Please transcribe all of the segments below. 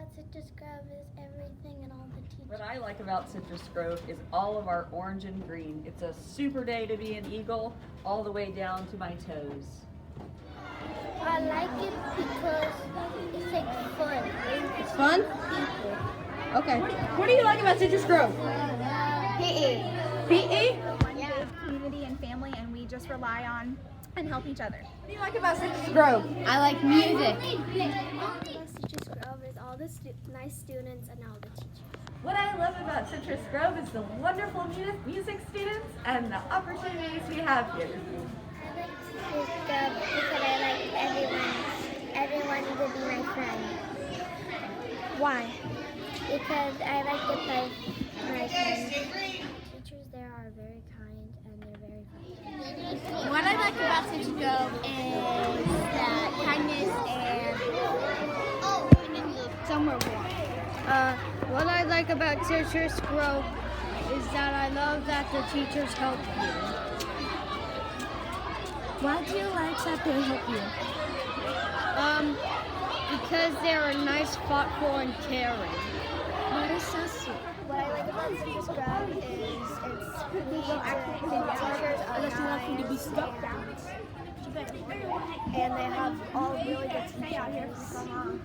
about Citrus Grove is everything and all the teachers. What I like about Citrus Grove is all of our orange and green. It's a super day to be an Eagle, all the way down to my toes. I like it because it's like fun. It's fun? People. Okay. What do you like about Citrus Grove? PE. PE? Yeah, community and family, and we just rely on and help each other. What do you like about Citrus Grove? I like music. Citrus Grove is all the nice students and all the teachers. What I love about Citrus Grove is the wonderful music students and the opportunities we have here. I like Citrus Grove because I like everyone to be my friend. Why? Because I like to play my friends. Teachers there are very kind and they're very fun. What I like about Citrus Grove is that kindness and somewhere warm. What I like about Citrus Grove is that I love that the teachers help you. Why do you like that they help you? Because they're nice, thoughtful, and caring. That is so sweet. What I like about Citrus Grove is the teachers are nice and they have all really good teachers. Come on,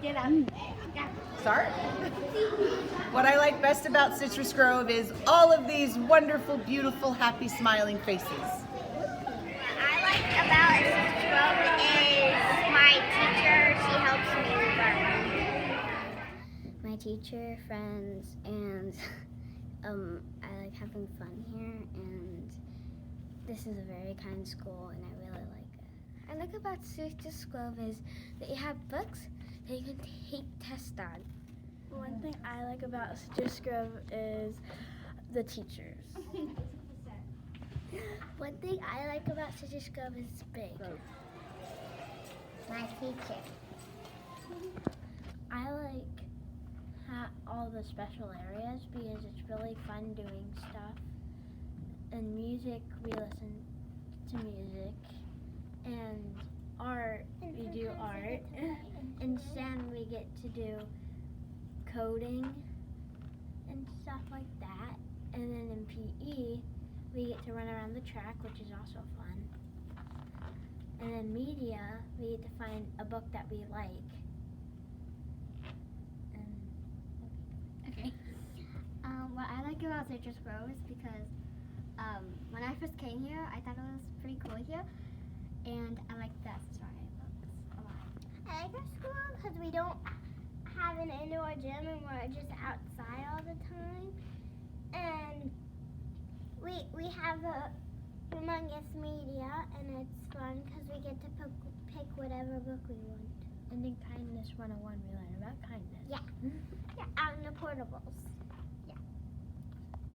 get out. Start. What I like best about Citrus Grove is all of these wonderful, beautiful, happy, smiling faces. What I like about Citrus Grove is my teacher. She helps me learn. My teacher, friends, and I like having fun here. And this is a very kind school, and I really like it. I like about Citrus Grove is that you have books that you can take tests on. One thing I like about Citrus Grove is the teachers. One thing I like about Citrus Grove is it's big. My teacher. I like all the special areas because it's really fun doing stuff. And music, we listen to music. And art, we do art. And STEM, we get to do coding and stuff like that. And then in PE, we get to run around the track, which is also fun. And in media, we get to find a book that we like. Okay. What I like about Citrus Grove is because when I first came here, I thought it was pretty cool here. And I like the story books a lot. I like our school because we don't have an indoor gym and we're just outside all the time. And we have a humongous media and it's fun because we get to pick whatever book we want. And in Kindness 101, we learn about kindness. Yeah. Yeah, out in the portables.